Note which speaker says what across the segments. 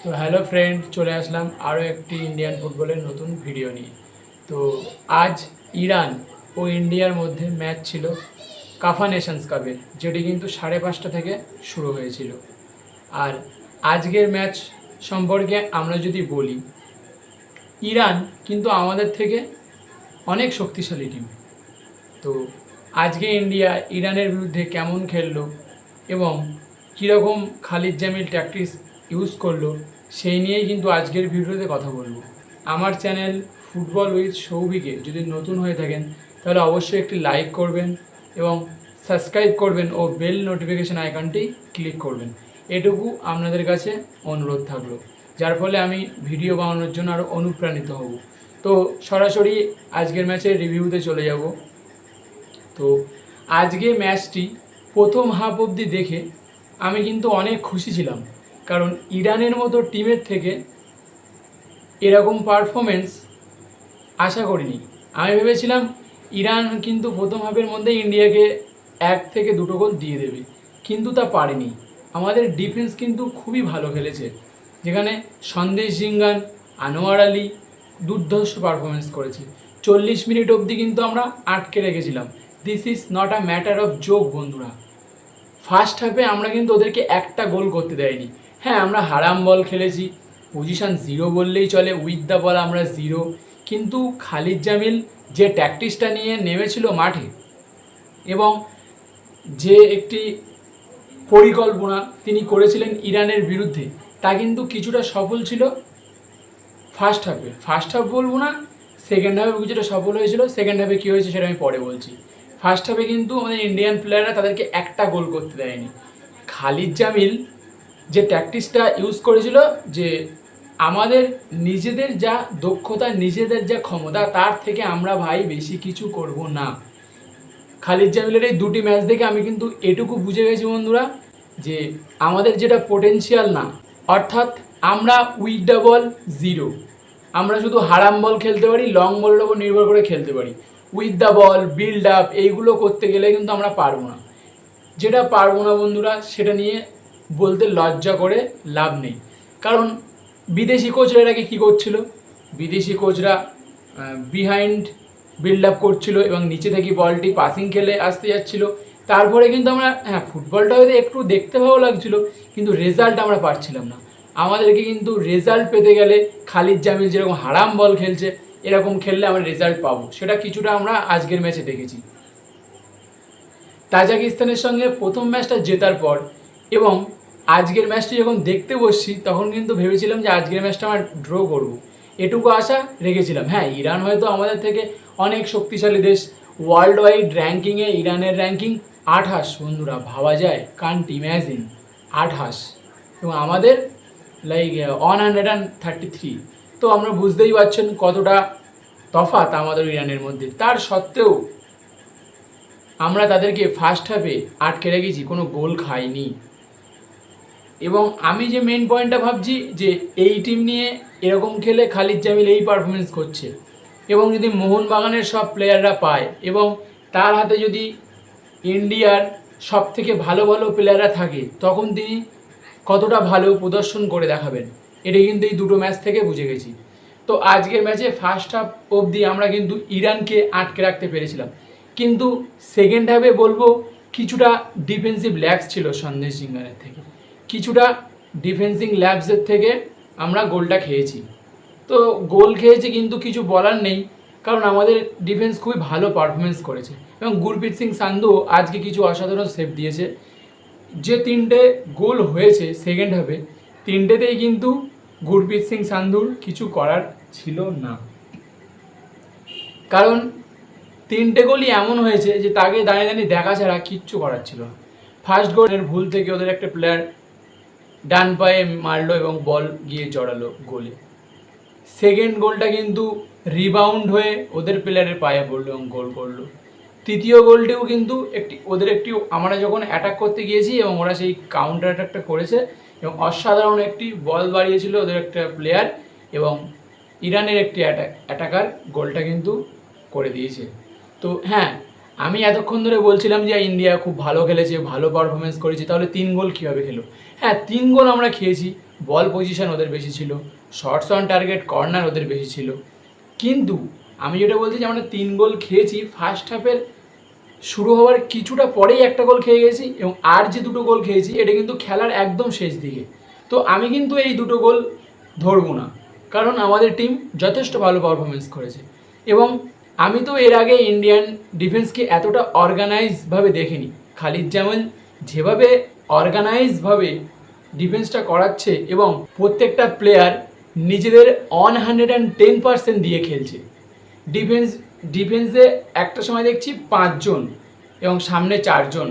Speaker 1: তো hello friend, চলে আসলাম আরও একটি ইন্ডিয়ান ফুটবলের নতুন ভিডিও নিয়ে। তো আজ ইরান ও ইন্ডিয়ার মধ্যে ম্যাচ ছিল কাফা নেশনস কাপের, যেটি কিন্তু 5:30 থেকে শুরু হয়েছিল। আর আজকের ম্যাচ সম্পর্কে আমরা যদি বলি, ইরান কিন্তু আমাদের থেকে অনেক শক্তিশালী টিম। তো আজকে ইন্ডিয়া ইরানের বিরুদ্ধে কেমন খেললো এবং কীরকম খালিদ জামিল ট্যাকটিক্স ইউজ করলো, সেই নিয়েই কিন্তু আজকের ভিডিওতে কথা বলবো। আমার চ্যানেল ফুটবল উইথ সৌভিকে যদি নতুন হয়ে থাকেন, তাহলে অবশ্যই একটি লাইক করবেন এবং সাবস্ক্রাইব করবেন ও বেল নোটিফিকেশান আইকনটি ক্লিক করবেন। এটুকু আপনাদের কাছে অনুরোধ থাকলো, যার ফলে আমি ভিডিও বানানোর জন্য আরও অনুপ্রাণিত হব। তো সরাসরি আজকের ম্যাচের রিভিউতে চলে যাব। তো আজকে ম্যাচটি প্রথম হাফ অবধি দেখে আমি কিন্তু অনেক খুশি ছিলাম, কারণ ইরানের মতো টিমের থেকে এরকম পারফরমেন্স আশা করিনি। আমি ভেবেছিলাম ইরান কিন্তু প্রথম হাফের মধ্যে ইন্ডিয়াকে 1 থেকে 2 গোল দিয়ে দেবে, কিন্তু তা পারেনি। আমাদের ডিফেন্স কিন্তু খুবই ভালো খেলেছে, যেখানে সন্দেশ জিঙ্গান, আনোয়ার আলী দুর্ধর্ষ পারফরমেন্স করেছে। 40 মিনিট অবধি কিন্তু আমরা আটকে রেখেছিলাম। This is not a matter of joke বন্ধুরা। ফার্স্ট হাফে আমরা কিন্তু ওদেরকে একটা গোল করতে দেয়নি। হ্যাঁ, আমরা হারাম বল খেলেছি, পজিশন 0 বললেই চলে, উইথ দ্য বল আমরা 0। কিন্তু খালিদ জামিল যে ট্যাকটিক্সটা নিয়ে নেমেছিল মাঠে এবং যে একটি পরিকল্পনা তিনি করেছিলেন ইরানের বিরুদ্ধে, তা কিন্তু কিছুটা সফল ছিল ফার্স্ট হাফ বলবো না, সেকেন্ড হাফে কিছুটা সফল হয়েছিল। সেকেন্ড হাফে কী হয়েছে সেটা আমি পরে বলছি। ফার্স্ট হাফে কিন্তু আমাদের ইন্ডিয়ান প্লেয়াররা তাদেরকে একটা গোল করতে দেয়নি। খালিদ জামিল যে ট্যাকটিক্সটা ইউজ করেছিল, যে আমাদের নিজেদের যা দক্ষতা, নিজেদের যা ক্ষমতা, তার থেকে আমরা ভাই বেশি কিছু করব না। খালিদ জামিলের এই 2টি ম্যাচ দেখে আমি কিন্তু এটুকু বুঝে গেছি বন্ধুরা, যে আমাদের যেটা পোটেনশিয়াল না, অর্থাৎ আমরা উইথ দ্য বল 0, আমরা শুধু হারাম বল খেলতে পারি, লং বলের ওপর নির্ভর করে খেলতে পারি। With the ball, build up, এইগুলো করতে গেলে কিন্তু আমরা পারবো না। যেটা পারবো না বন্ধুরা, সেটা নিয়ে বলতে লজ্জা করে লাভ নেই। কারণ বিদেশি কোচরা এর আগে কী করছিল? বিদেশি কোচরা বিহাইন্ড বিল্ড আপ করছিল এবং নিচে থেকে বলটি পাসিং খেলে আসতে যাচ্ছিল। তারপরে কিন্তু আমরা ফুটবলটা হয়তো একটু দেখতে ভালো লাগছিল, কিন্তু রেজাল্ট আমরা পাচ্ছিলাম না। আমাদেরকে কিন্তু রেজাল্ট পেতে গেলে খালিদ জামিল যেরকম হারাম বল খেলছে, এরকম খেললে আমরা রেজাল্ট পাবো। সেটা কিছুটা আমরা আজকের ম্যাচে দেখেছি। তাজিকিস্তানের সঙ্গে প্রথম ম্যাচটা জেতার পর এবং আজকের ম্যাচটি যখন দেখতে বসছি, তখন কিন্তু ভেবেছিলাম যে আজকের ম্যাচটা আমরা ড্র করব, এটুকু আশা রেখেছিলাম। হ্যাঁ, ইরান হয়তো আমাদের থেকে অনেক শক্তিশালী দেশ। ওয়ার্ল্ড ওয়াইড র্যাঙ্কিংয়ে ইরানের র্যাঙ্কিং 28 বন্ধুরা, ভাবা যায়, কান্ট ইম্যাজিন, 28, এবং আমাদের 133। তো আমরা বুঝতেই পারছেন কতটা তফাৎ আমাদের ইরানের মধ্যে। তার সত্ত্বেও আমরা তাদেরকে ফার্স্ট হাফে আটকে রেখেছি, কোনো গোল খাইনি। এবং আমি যে মেন পয়েন্টটা ভাবছি, যে এই টিম নিয়ে এরকম খেলে খালিদ জামিল এই পারফরমেন্স করছে, এবং যদি মোহনবাগানের সব প্লেয়াররা পায় এবং তার হাতে যদি ইন্ডিয়ার সব থেকে ভালো ভালো প্লেয়াররা থাকে, তখন তিনি কতটা ভালো প্রদর্শন করে দেখাবেন, এটা কিন্তু এই 2টো ম্যাচ থেকে বুঝে গেছি। তো আজকের ম্যাচে ফার্স্ট হাফ অবধি আমরা কিন্তু ইরানকে আটকে রাখতে পেরেছিলাম, কিন্তু সেকেন্ড হাফে বলবো কিছুটা ডিফেন্সিভ ল্যাপস ছিল সন্দেশ জিঙ্গানের থেকে, কিছুটা ডিফেন্সিং ল্যাপসের থেকে আমরা গোলটা খেয়েছি। তো গোল খেয়েছি কিন্তু কিছু বলার নেই, কারণ আমাদের ডিফেন্স খুবই ভালো পারফরমেন্স করেছে এবং গুরপ্রীত সিং সান্ধু আজকে কিছু অসাধারণ সেভ দিয়েছে। যে 3টে গোল হয়েছে সেকেন্ড হাফে, 3টেতেই কিন্তু গুরপ্রীত সিং সান্ধুর কিছু করার ছিল না, কারণ 3টে গোলই এমন হয়েছে যে তাকে দাঁড়িয়ে দাঁড়িয়ে দেখা ছাড়া কিচ্ছু করার ছিল না। ফার্স্ট গোলের ভুল থেকে ওদের একটা প্লেয়ার ডান পায়ে মারলো এবং বল গিয়ে জড়ালো গোলে। সেকেন্ড গোলটা কিন্তু রিবাউন্ড হয়ে ওদের প্লেয়ারের পায়ে পড়লো এবং গোল করলো। তৃতীয় গোলটিও কিন্তু ওদের একটি, আমরা যখন অ্যাটাক করতে গিয়েছি এবং ওরা সেই কাউন্টার অ্যাটাকটা করেছে এবং অসাধারণ একটি বল বাড়িয়েছিল ওদের একটা প্লেয়ার, এবং ইরানের একটি অ্যাটাকার গোলটা কিন্তু করে দিয়েছে। তো হ্যাঁ, আমি এতক্ষণ ধরে বলছিলাম যে ইন্ডিয়া খুব ভালো খেলেছে, ভালো পারফরমেন্স করেছে, তাহলে 3 গোল কীভাবে খেলো? হ্যাঁ, 3 গোল আমরা খেয়েছি, বল পজিশন ওদের বেশি ছিল, শর্টস অন টার্গেট, কর্নার ওদের বেশি ছিল। কিন্তু আমি যেটা বলছি যে আমরা 3 গোল খেয়েছি, ফার্স্ট হাফের শুরু হওয়ার কিছুটা পরেই একটা গোল খেয়ে গেছি, এবং আর যে 2টো গোল খেয়েছি এটা কিন্তু খেলার একদম শেষ দিকে। তো আমি কিন্তু এই 2টো গোল ধরবো না, কারণ আমাদের টিম যথেষ্ট ভালো পারফরমেন্স করেছে। এবং আমি তো এর আগে ইন্ডিয়ান ডিফেন্সকে এতটা অর্গানাইজভাবে দেখিনি। খালিদ জামিল যেভাবে অর্গানাইজভাবে ডিফেন্সটা করাচ্ছে এবং প্রত্যেকটা প্লেয়ার নিজেদের 110% দিয়ে খেলছে। ডিফেন্সে একটা সময় দেখছি 5 জন এবং সামনে 4 জন,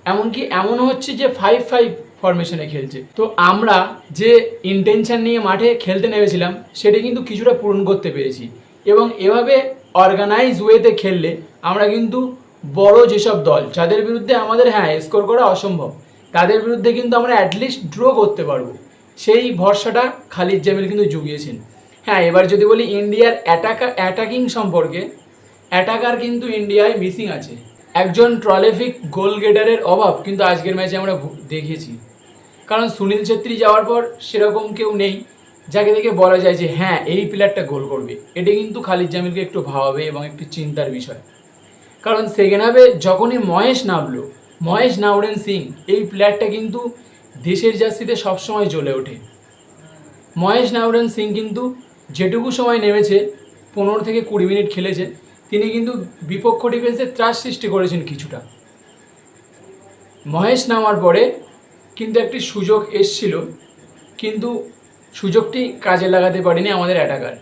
Speaker 1: এমনকি এমনও হচ্ছে যে 5-5 ফরমেশনে খেলছে। তো আমরা যে ইন্টেনশন নিয়ে মাঠে খেলতে নেমেছিলাম সেটা কিন্তু কিছুটা পূরণ করতে পেরেছি। এবং এভাবে অর্গানাইজ ওয়েতে খেললে আমরা কিন্তু বড় যেসব দল যাদের বিরুদ্ধে আমাদের স্কোর করা অসম্ভব, তাদের বিরুদ্ধে কিন্তু আমরা অ্যাটলিস্ট ড্র করতে পারবো, সেই ভরসাটা খালিদ জামিল কিন্তু জুগিয়েছেন। এবার যদি বলি ইন্ডিয়ার অ্যাটাকিং সম্পর্কে, অ্যাটাকার কিন্তু ইন্ডিয়ায় মিসিং আছে। একজন ট্রলিফিক গোল গেটারের অভাব কিন্তু আজকের ম্যাচে আমরা দেখেছি, কারণ সুনীল ছেত্রী যাওয়ার পর সেরকম কেউ নেই যাকে দেখে বলা যায় যে এই প্লেয়ারটা গোল করবে। এটা কিন্তু খালিদ জামিলকে একটু ভাবাবে এবং একটু চিন্তার বিষয়, কারণ সেকেন্ড হাফে যখনই মহেশ নাউরেন সিং এই প্লেয়ারটা কিন্তু দেশের জার্সিতে সবসময় জ্বলে ওঠে। মহেশ নাউরেন সিং কিন্তু যেটুকু সময় নেমেছে, 15 থেকে 20 মিনিট খেলেছে, তিনি কিন্তু বিপক্ষ ডিফেন্সে ত্রাস সৃষ্টি করেছেন কিছুটা। মহেশ নামার পরে কিন্তু একটি সুযোগ এসছিল, কিন্তু সুযোগটি কাজে লাগাতে পারেনি আমাদের অ্যাটাকার।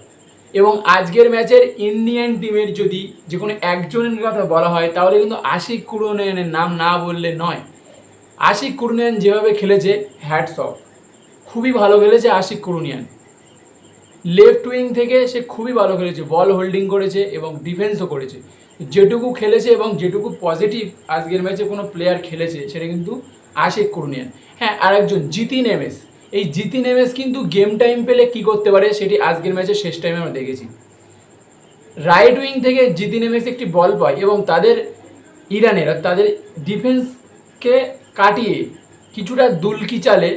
Speaker 1: এবং আজকের ম্যাচের ইন্ডিয়ান টিমের যদি যে কোনো একজনের কথা বলা হয় তাহলে কিন্তু আশিক কুরুনিয়ানের নাম না বললে নয়। আশিক কুরুনিয়ান যেভাবে খেলেছে, হ্যাটস অফ, খুবই ভালো খেলেছে আশিক কুরুনিয়ান। লেফট উইং থেকে সে খুবই ভালো খেলেছে, বল হোল্ডিং করেছে এবং ডিফেন্সও করেছে। যেটুকু খেলেছে এবং যেটুকু পজিটিভ আজকের ম্যাচে কোনো প্লেয়ার খেলেছে সেটা কিন্তু আশিক কুরুনিয়ান। আরেকজন জিতিন এমএস, এই জিতিন এমএস কিন্তু গেম টাইম পেলে কি করতে পারে সেটি আজকের ম্যাচের শেষ টাইমে আমরা দেখেছি। রাইট উইং থেকে জিতিন এমএস একটি বল পায় এবং ইরানের তাদের ডিফেন্সকে কাটিয়ে কিছুটা দুলকি চালে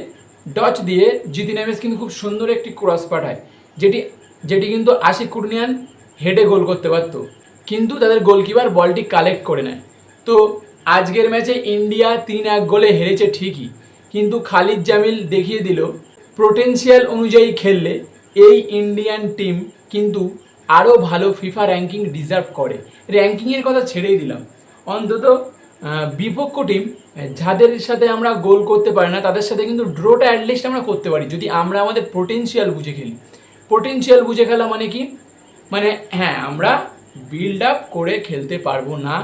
Speaker 1: ডচ দিয়ে জিতিন এমএস কিন্তু খুব সুন্দর একটি ক্রস পাঠায়, যেটি কিন্তু আশিক কুরুনিয়ান হেডে গোল করতে পারত, কিন্তু তাদের গোলকিপার বলটি কালেক্ট করে নেয়। তো আজকের ম্যাচে ইন্ডিয়া 3-1 গোলে হেরেছে ঠিকই, কিন্তু খালিদ জামিল দেখিয়ে দিল পোটেনশিয়াল অনুযায়ী খেললে এই ইন্ডিয়ান টিম কিন্তু আরও ভালো ফিফা র্যাঙ্কিং ডিজার্ভ করে। র্যাঙ্কিংয়ের কথা ছেড়েই দিলাম, অন্তত বিপক্ষ টিম যাদের সাথে আমরা গোল করতে পারি না তাদের সাথে কিন্তু ড্রোটা অ্যাটলিস্ট আমরা করতে পারি যদি আমরা আমাদের পোটেনশিয়াল বুঝে খেলি। পোটেনশিয়াল বুঝে খেলা মানে কি, মানে আমরা বিল্ড আপ করে খেলতে পারবো না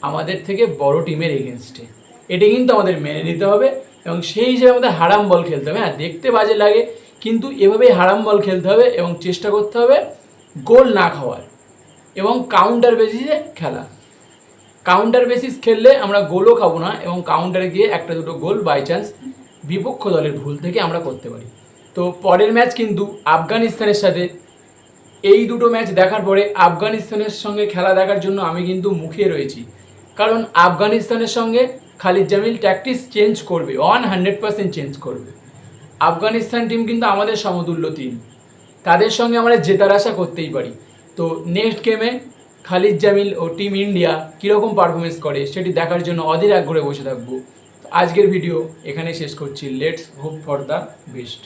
Speaker 1: আমাদের থেকে বড় টিমের এগেনস্টে, এটা কিন্তু আমাদের মেনে নিতে হবে। এবং সেই হিসেবে আমাদের হারাম বল খেলতে হবে। দেখতে বাজে লাগে, কিন্তু এভাবেই হারাম বল খেলতে হবে এবং চেষ্টা করতে হবে গোল না খাওয়ার এবং কাউন্টার বেসিসে খেলা। কাউন্টার বেসিস খেললে আমরা গোলও খাবো না এবং কাউন্টারে গিয়ে 1-2 গোল বাই চান্স বিপক্ষ দলের ভুল থেকে আমরা করতে পারি। তো পরের ম্যাচ কিন্তু আফগানিস্তানের সাথে। এই 2টো ম্যাচ দেখার পরে আফগানিস্তানের সঙ্গে খেলা দেখার জন্য আমি কিন্তু মুখিয়ে রয়েছি, কারণ আফগানিস্তানের সঙ্গে খালিদ জামিল ট্যাকটিক্স চেঞ্জ করবে, 100% চেঞ্জ করবে। আফগানিস্তান টিম কিন্তু আমাদের সমতুল্য টিম, তাদের সঙ্গে আমরা জেতার আশা করতেই পারি। তো নেক্সট গেমে খালিদ জামিল ও টিম ইন্ডিয়া কীরকম পারফরমেন্স করে সেটি দেখার জন্য অধীর আগ্রহে বসে থাকবো। তো আজকের ভিডিও এখানে শেষ করছি। Let's hope for the best.